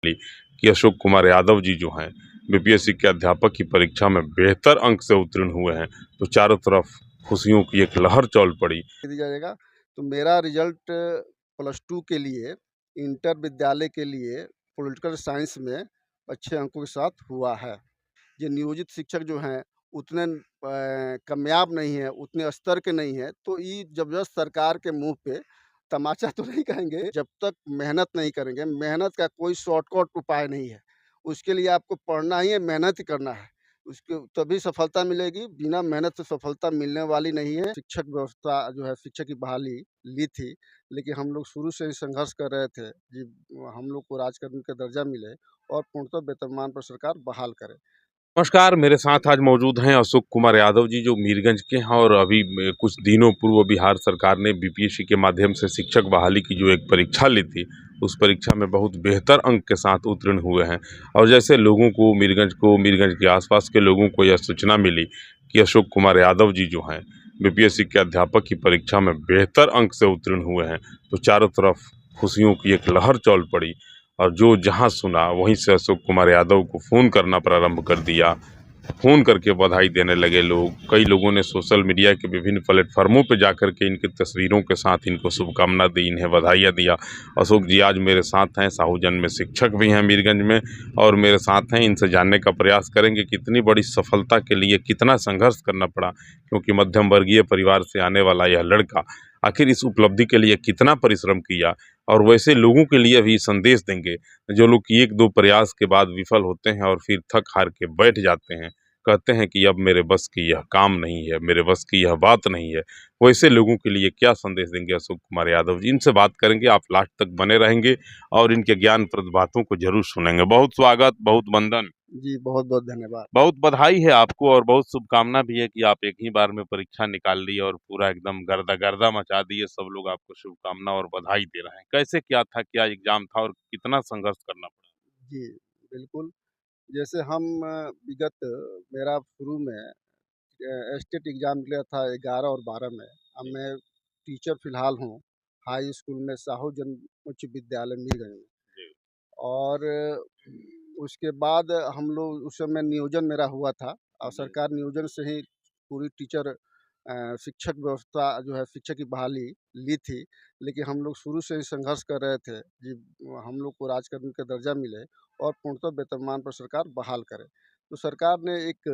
कि अशोक कुमार यादव जी जो हैं बीपीएससी के अध्यापक की परीक्षा में बेहतर अंक से उत्तीर्ण हुए हैं, तो चारों तरफ खुशियों की एक लहर चौल पड़ी। दी जाएगा। तो मेरा रिजल्ट +2 के लिए इंटर विद्यालय के लिए पॉलिटिकल साइंस में अच्छे अंकों के साथ हुआ है। ये नियोजित शिक्षक जो हैं उतने कामयाब नहीं हैं, उतने स्तर के नहीं हैं, तो ये ज़बरदस्त सरकार के मुँह पे तमाचा तो नहीं कहेंगे, जब तक मेहनत नहीं करेंगे, मेहनत का कोई शॉर्टकट उपाय नहीं है। उसके लिए आपको पढ़ना ही है, मेहनत ही करना है। उसके तभी सफलता मिलेगी, बिना मेहनत से सफलता मिलने वाली नहीं है। शिक्षक व्यवस्था जो है, शिक्षक की बहाली ली थी, लेकिन हम लोग शुरू से ही संघर्ष कर रहे थे कि हम लोग को राजकर्मी का दर्जा मिले और पूर्णतः वेतनमान पर सरकार बहाल करे। नमस्कार, मेरे साथ आज मौजूद हैं अशोक कुमार यादव जी जो मीरगंज के हैं और अभी कुछ दिनों पूर्व बिहार सरकार ने बीपीएससी के माध्यम से शिक्षक बहाली की जो एक परीक्षा ली थी, उस परीक्षा में बहुत बेहतर अंक के साथ उत्तीर्ण हुए हैं। और जैसे लोगों को मीरगंज के आसपास के लोगों को यह सूचना मिली कि अशोक कुमार यादव जी जो हैं बीपीएससी के अध्यापक की परीक्षा में बेहतर अंक से उत्तीर्ण हुए हैं, तो चारों तरफ खुशियों की एक लहर चौल पड़ी। और जो जहाँ सुना वहीं से अशोक कुमार यादव को फ़ोन करना प्रारंभ कर दिया। फ़ोन करके बधाई देने लगे लोग। कई लोगों ने सोशल मीडिया के विभिन्न प्लेटफ़ॉर्मों पे जाकर के इनकी तस्वीरों के साथ इनको शुभकामना दी, इन्हें बधाइयाँ दिया। अशोक जी आज मेरे साथ हैं, साहूजन में शिक्षक भी हैं मीरगंज में और मेरे साथ हैं। इनसे जानने का प्रयास करेंगे कि इतनी बड़ी सफलता के लिए कितना संघर्ष करना पड़ा, क्योंकि मध्यम वर्गीय परिवार से आने वाला यह लड़का आखिर इस उपलब्धि के लिए कितना परिश्रम किया। और वैसे लोगों के लिए भी संदेश देंगे जो लोग कि 1-2 प्रयास के बाद विफल होते हैं और फिर थक हार के बैठ जाते हैं, कहते हैं कि अब मेरे बस की यह काम नहीं है, मेरे बस की यह बात नहीं है। वैसे लोगों के लिए क्या संदेश देंगे अशोक कुमार यादव जी? इनसे बात करेंगे, आप लास्ट तक बने रहेंगे और इनके ज्ञानप्रद बातों को ज़रूर सुनेंगे। बहुत स्वागत, बहुत वंदन, जी, बहुत-बहुत धन्यवाद। बहुत बधाई है आपको और बहुत शुभकामना भी है कि आप एक ही बार में परीक्षा निकाल ली और पूरा एकदम गर्दा-गर्दा मचा दिए। सब लोग आपको शुभकामना और बधाई दे रहे हैं। कैसे क्या था, क्या एग्ज़ाम था और कितना संघर्ष करना पड़ा? जी, बिल्कुल। जैसे हम विगत मेरा शुरू में स्टेट एग्ज़ाम दिया था 11 और 12 में। अब मैं टीचर फ़िलहाल हूँ, हाई स्कूल में साहूजन उच्च विद्यालय मीरगंज में। जी, और उसके बाद हम लोग उस समय नियोजन मेरा हुआ था और जी। सरकार नियोजन से ही पूरी टीचर शिक्षक व्यवस्था जो है, शिक्षक की बहाली ली थी। लेकिन हम लोग शुरू से ही संघर्ष कर रहे थे कि हम लोग को राजकर्मी का दर्जा मिले और पूर्णतः वेतनमान पर सरकार बहाल करे। तो सरकार ने एक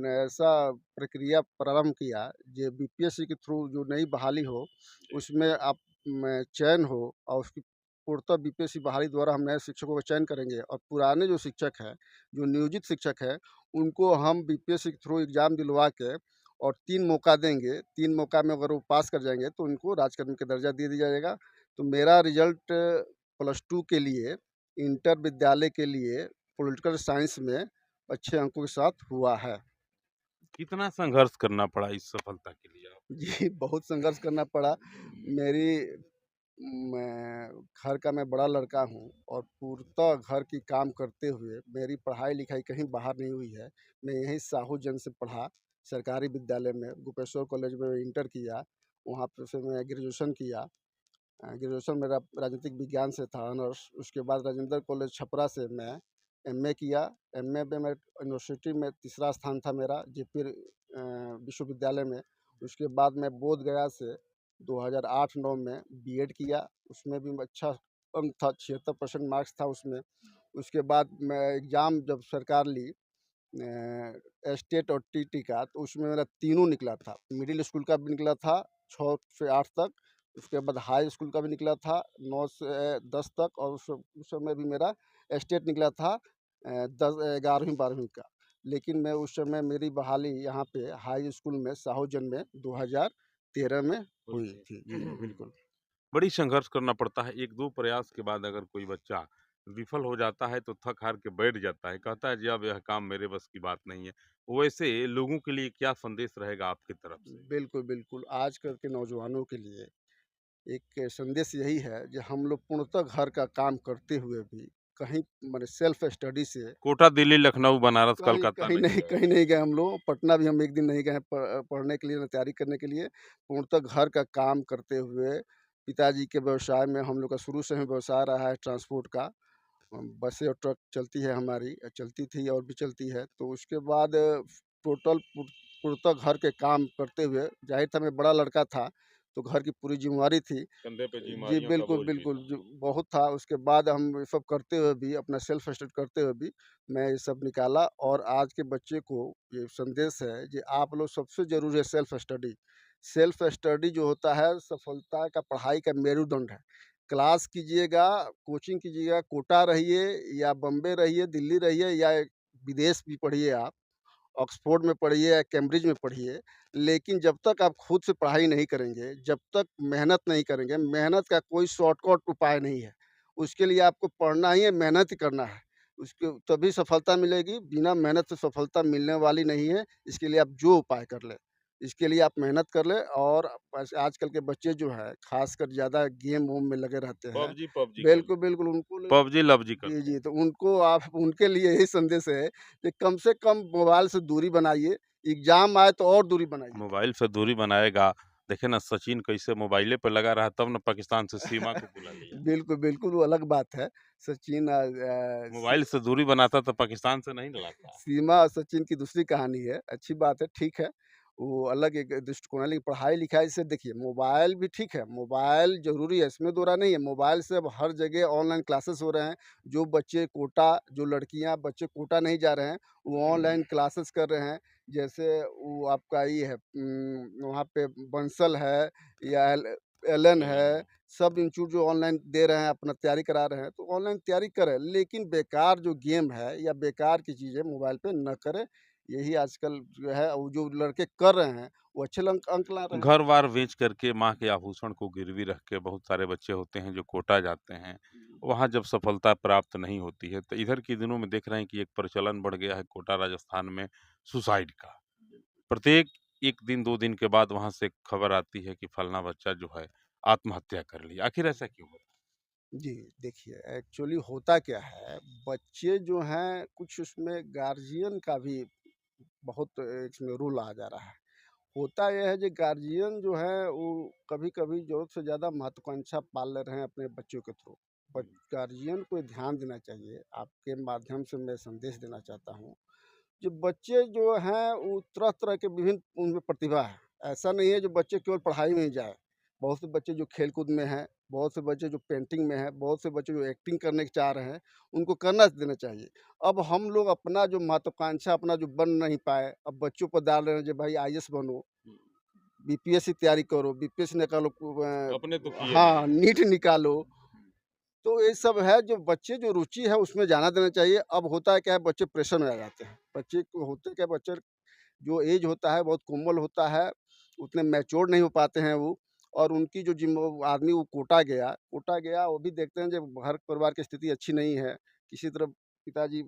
ऐसा प्रक्रिया प्रारंभ किया, जो बीपीएससी के थ्रू जो नई बहाली हो, उसमें आप में चयन हो और उसकी पूर्णतः बीपीएससी बहाली द्वारा हम नए शिक्षकों का चयन करेंगे और पुराने जो शिक्षक हैं, जो नियोजित शिक्षक हैं, उनको हम बीपीएससी के थ्रू एग्ज़ाम दिलवा के और 3 मौका देंगे। 3 मौका में अगर वो पास कर जाएँगे, तो उनको राजकर्मी का दर्जा दे दिया जाएगा। तो मेरा रिज़ल्ट +2 के लिए इंटर विद्यालय के लिए पॉलिटिकल साइंस में अच्छे अंकों के साथ हुआ है। कितना संघर्ष करना पड़ा इस सफलता के लिए आप? जी, बहुत संघर्ष करना पड़ा। मेरी मैं घर का मैं बड़ा लड़का हूँ और पूर्णतः घर की काम करते हुए मेरी पढ़ाई-लिखाई कहीं बाहर नहीं हुई है। मैं यहीं साहूजन से पढ़ा, सरकारी विद्यालय में, गोपेश्वर कॉलेज में इंटर किया, वहाँ पे से मैं ग्रेजुएशन किया। ग्रेजुएशन मेरा राजनीतिक विज्ञान से था ऑनर्स। उसके बाद राजेंद्र कॉलेज छपरा से मैं एमए किया। एमए में मैं यूनिवर्सिटी में तीसरा स्थान था मेरा, जेपी विश्वविद्यालय में। उसके बाद मैं बोध गया से 2008-9 में बीएड किया, उसमें भी अच्छा अंक था, 76% मार्क्स था उसमें। उसके बाद मैं एग्ज़ाम जब सरकार ली स्टेट और टीटी का, तो उसमें मेरा तीनों निकला था। मिडिल स्कूल का भी निकला था 6 से 8 तक, उसके बाद हाई स्कूल का भी निकला था 9 से 10 तक और उस समय भी मेरा स्टेट निकला था 11वीं-12वीं का। लेकिन मैं उस समय मेरी बहाली यहाँ पे हाई स्कूल में साहूजन में 2013 में हुई थी। जी, बिल्कुल। बड़ी संघर्ष करना पड़ता है। 1-2 प्रयास के बाद अगर कोई बच्चा विफल हो जाता है तो थक हार के बैठ जाता है, कहता है जी अब यह काम मेरे बस की बात नहीं है। वैसे लोगों के लिए क्या संदेश रहेगा आपकी तरफ से? बिल्कुल, बिल्कुल। आजकल के नौजवानों के लिए एक संदेश यही है कि हम लोग पूर्णतः घर का काम करते हुए भी कहीं माने सेल्फ स्टडी से कोटा, दिल्ली, लखनऊ, बनारस, कहीं कलकत्ता कहीं नहीं नहीं गए। कहीं नहीं गए हम लोग। पटना भी हम एक दिन नहीं गए पढ़ने के लिए, ना तैयारी करने के लिए। पूर्णतः घर का काम करते हुए पिताजी के व्यवसाय में हम लोग का शुरू से ही व्यवसाय रहा है ट्रांसपोर्ट का। बसें और ट्रक चलती है हमारी, चलती थी और भी चलती है। तो उसके बाद टोटल पूर्णतः घर के काम करते हुए, ज़ाहिर था मैं बड़ा लड़का था, तो घर की पूरी ज़िम्मेवारी थी। कंधे पे जी, जिम्मेदारियों का बिल्कुल, बोझ भी बिल्कुल, था। जो बहुत था। उसके बाद हम ये सब करते हुए भी, अपना सेल्फ स्टडी करते हुए भी, मैं ये सब निकाला। और आज के बच्चे को ये संदेश है कि आप लोग सबसे ज़रूरी है सेल्फ स्टडी। सेल्फ स्टडी जो होता है सफलता का, पढ़ाई का मेरुदंड है। क्लास कीजिएगा, कोचिंग कीजिएगा, कोटा रहिए या बॉम्बे रहिए, दिल्ली रहिए या विदेश भी पढ़िए आप। ऑक्सफोर्ड में पढ़िए या कैम्ब्रिज में पढ़िए, लेकिन जब तक आप खुद से पढ़ाई नहीं करेंगे, जब तक मेहनत नहीं करेंगे, मेहनत का कोई शॉर्टकट उपाय नहीं है। उसके लिए आपको पढ़ना ही है, मेहनत ही करना है। उसके तभी सफलता मिलेगी, बिना मेहनत से सफलता मिलने वाली नहीं है। इसके लिए आप जो उपाय कर लें, इसके लिए आप मेहनत कर लें। और बस आजकल के बच्चे जो हैं, ख़ासकर ज़्यादा गेम-वूम में लगे रहते हैं। पबजी पबजी बिल्कुल, खेलते हैं। बिल्कुल, उनको ल पबजी लवजी जी, करते हैं। जी, तो उनको आप, उनके लिए यही संदेश है कि कम से कम मोबाइल से दूरी बनाइए, एग्ज़ाम आए तो और दूरी बनाइए। मोबाइल से दूरी बनाएगा। देखिए ना सचिन कैसे मोबाइले पे लगा रहा तब ना पाकिस्तान से सीमा को बुला लिया। बिल्कुल, बिल्कुल, वो अलग बात है। सचिन मोबाइल से दूरी बनाता तो पाकिस्तान से नहीं ना लाता। सीमा और सचिन की दूसरी कहानी है, अच्छी बात है, ठीक है। वो अलग एक दृष्टिकोण है, लेकिन पढ़ाई-लिखाई से देखिए, मोबाइल भी ठीक है, मोबाइल ज़रूरी है, इसमें दो राय नहीं है। मोबाइल से अब हर जगह ऑनलाइन क्लासेस हो रहे हैं। जो बच्चे कोटा, जो लड़कियाँ, बच्चे कोटा नहीं जा रहे हैं, वो ऑनलाइन क्लासेस कर रहे हैं। जैसे वो आपका ये है, वहाँ पे बंसल है या एलन एलन है, है। सब इंस्टीट्यूट जो ऑनलाइन दे रहे हैं, अपना तैयारी करा रहे हैं, तो ऑनलाइन तैयारी करें, लेकिन बेकार जो गेम है या बेकार की चीज़ें मोबाइल पे ना करें। यही आजकल जो है, वो जो लड़के कर रहे हैं, वो अच्छे अंक अंक ला रहे हैं। घर-बार बेच करके माँ के आभूषण को गिरवी रख के बहुत सारे बच्चे होते हैं जो कोटा जाते हैं। वहाँ जब सफलता प्राप्त नहीं होती है तो इधर के दिनों में देख रहे हैं कि एक प्रचलन बढ़ गया है कोटा राजस्थान में सुसाइड का। प्रत्येक 1 दिन 2 दिन के बाद वहाँ से खबर आती है कि फलाना बच्चा जो है आत्महत्या कर लिया। आखिर ऐसा क्यों होता जी, देखिए एक्चुअली होता क्या है, बच्चे जो हैं कुछ उसमें गार्जियन का भी बहुत इसमें रोल आ जा रहा है। होता ये है कि गार्जियन जो है वो कभी-कभी ज़रूरत से ज़्यादा महत्वाकांक्षा पाल ले रहे हैं अपने बच्चों के थ्रू। बट गार्जियन को ध्यान देना चाहिए, आपके माध्यम से मैं संदेश देना चाहता हूँ। जो बच्चे जो हैं वो तरह-तरह के विभिन्न उनमें प्रतिभा है। ऐसा नहीं है जो बच्चे केवल पढ़ाई में ही जाए। बहुत से बच्चे जो खेल-कूद में हैं, बहुत से बच्चे जो पेंटिंग में हैं, बहुत से बच्चे जो एक्टिंग करने की चाह रहे हैं, उनको करना देना चाहिए। अब हम लोग अपना जो महत्वाकांक्षा अपना जो बन नहीं पाए, अब बच्चों पर डाल रहे हैं कि भाई आईएएस बनो, है? बीपीएससी तैयारी करो, बीपीएससी निकालो, अपने तो किए नहीं हाँ, हैं। नीट निकालो। तो ये सब है, जो बच्चे जो रुचि है उसमें जाना देना चाहिए। अब होता है क्या है, बच्चे प्रेशर में आ जाते हैं। बच्चे को होते क्या, बच्चे जो एज होता है बहुत कोमल होता है, उतने मैच्योर नहीं हो पाते हैं वो। और उनकी जो आदमी वो कोटा गया, वो भी देखते हैं जब घर परिवार की स्थिति अच्छी नहीं है, किसी तरह पिताजी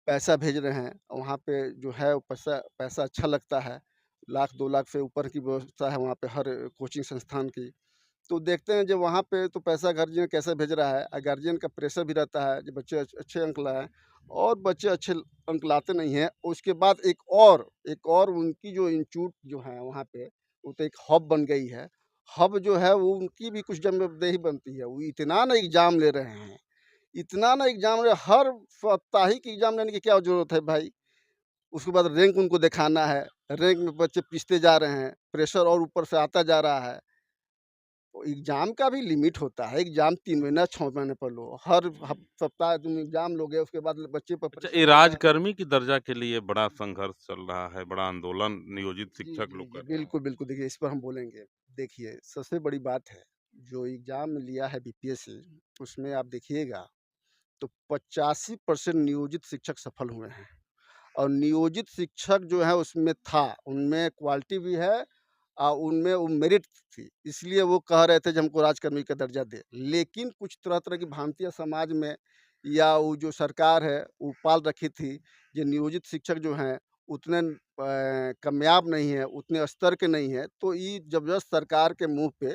पैसा भेज रहे हैं, वहाँ पे जो है वो पैसा पैसा अच्छा लगता है, लाख 2 लाख से ऊपर की व्यवस्था है वहाँ पे हर कोचिंग संस्थान की। तो देखते हैं जब वहाँ पे तो पैसा गार्जियन कैसे भेज रहा है, गार्जियन का प्रेशर भी रहता है कि बच्चे अच्छे अंक लाएँ, और बच्चे अच्छे अंक लाते नहीं हैं। उसके बाद एक और उनकी जो इंस्टीट्यूट जो है वहाँ पे, वो तो एक हब बन गई है। हब जो है वो उनकी भी कुछ ज़िम्मेदारी बनती है। वो इतना ना एग्ज़ाम ले रहे हैं, इतना ना एग्ज़ाम ले, हर साप्ताहिक एग्ज़ाम लेने की क्या ज़रूरत है भाई? उसके बाद रैंक उनको दिखाना है, रैंक में बच्चे पिसते जा रहे हैं, प्रेशर और ऊपर से आता जा रहा है। तो एग्ज़ाम का भी लिमिट होता है, एग्ज़ाम 3 महीना, 6 महीने पर लो। हर सप्ताह तुम एग्ज़ाम लोगे, उसके बाद बच्चे पर अच्छा, प्रेशर ये बढ़ रहा है। राजकर्मी की दर्जा के लिए बड़ा संघर्ष चल रहा है, बड़ा आंदोलन नियोजित जी, शिक्षक जी, लोग जी। कर रहे हैं। बिल्कुल, बिल्कुल। देखिए, इस पर हम बोलेंगे। देखिए, सबसे बड़ी बात है, जो एग्ज़ाम लिया है बीपीएससी, उसमें आप देखिएगा तो 85% नियोजित शिक्षक सफल हुए हैं। और नियोजित शिक्षक जो है उसमें था, उनमें क्वालिटी भी है, उनमें वो मेरिट थी, इसलिए वो कह रहे थे कि हमको राजकर्मी का दर्जा दें। लेकिन कुछ तरह-तरह की भ्रांतियाँ समाज में, या वो जो सरकार है, वो पाल रखी थी, ये नियोजित शिक्षक जो हैं उतने कामयाब नहीं हैं, उतने स्तर के नहीं हैं। तो ये ज़बरदस्त सरकार के मुँह पे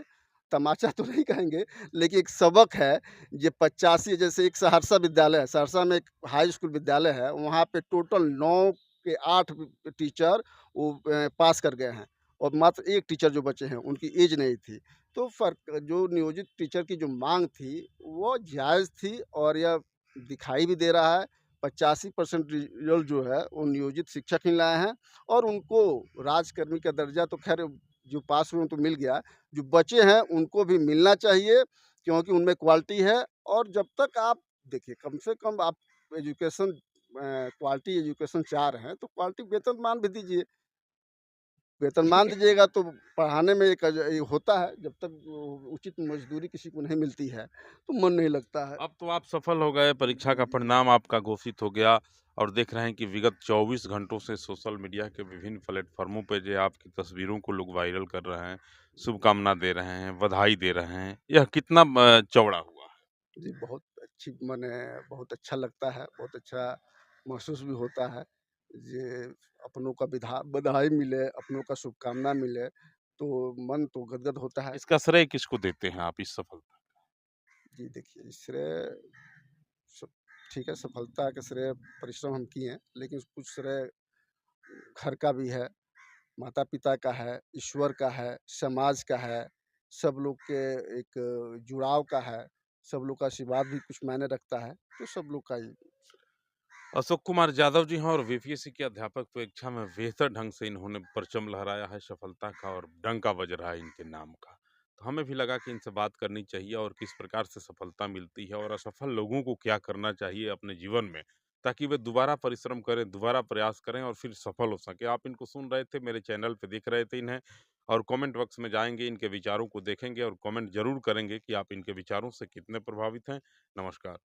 तमाचा तो नहीं कहेंगे, लेकिन एक सबक है। ये 85, जैसे एक सहरसा विद्यालय है, सहरसा में एक हाई स्कूल विद्यालय है, वहाँ पे टोटल 9 के 8 टीचर वो पास कर गए हैं, और मात्र 1 टीचर जो बचे हैं, उनकी एज नहीं थी। तो जो नियोजित टीचर की जो माँग थी, वो जायज़ थी। और यह दिखाई भी दे रहा है। 85% रिज़ल्ट जो है वो नियोजित शिक्षक ही लाए हैं और उनको राजकर्मी का दर्जा तो ख़ैर जो पास हुए उनको मिल गया। जो बचे हैं उनको भी मिलना चाहिए क्योंकि उनमें क्वालिटी है और जब तक आप देखिए कम से कम आप एजुकेशन क्वालिटी एजुकेशन चाह रहे हैं तो क्वालिटी वेतन-मान भी दीजिए। वेतन-मान दीजिएगा तो पढ़ाने में एक ये होता है, जब तक उचित मज़दूरी किसी को नहीं मिलती है, तो मन नहीं लगता है। अब तो आप सफल हो गए, परीक्षा का परिणाम आपका घोषित हो गया और देख रहे हैं कि विगत 24 घंटों से सोशल मीडिया के विभिन्न प्लेटफ़ॉर्मों पे जो है आपकी तस्वीरों को लोग वायरल कर रहे हैं, शुभकामना दे रहे हैं, बधाई दे रहे हैं। यह कितना चौड़ा हुआ? जी, बहुत अच्छी माने बहुत अच्छा लगता है, बहुत अच्छा महसूस भी होता है। ये अपनों का बधाई मिले, अपनों का शुभकामना मिले, तो मन तो गदगद होता है। इसका श्रेय किसको देते हैं आप इस सफलता? जी, देखिए श्रेय स ठीक है, सफलता का श्रेय परिश्रम हम किए हैं, लेकिन कुछ श्रेय घर का भी है, माता-पिता का है, ईश्वर का है, समाज का है, सब लोग के एक जुड़ाव का है, सब लोग का आशीर्वाद भी कुछ मायने रखता है, तो सब लोग का ही अशोक कुमार यादव जी हैं और बीपीएससी के अध्यापक परीक्षा में बेहतर ढंग से इन्होंने परचम लहराया है सफलता का और डंका बज रहा है इनके नाम का। तो हमें भी लगा कि इनसे बात करनी चाहिए और किस प्रकार से सफलता मिलती है और असफल लोगों को क्या करना चाहिए अपने जीवन में ताकि वे दोबारा परिश्रम करें, दोबारा प्रयास करें और फिर सफल हो सके। आप इनको सुन रहे थे, मेरे चैनल पे देख रहे थे इन्हें और कमेंट बॉक्स में जाएंगे, इनके विचारों को देखेंगे और कमेंट जरूर करेंगे कि आप इनके विचारों से कितने प्रभावित हैं। नमस्कार।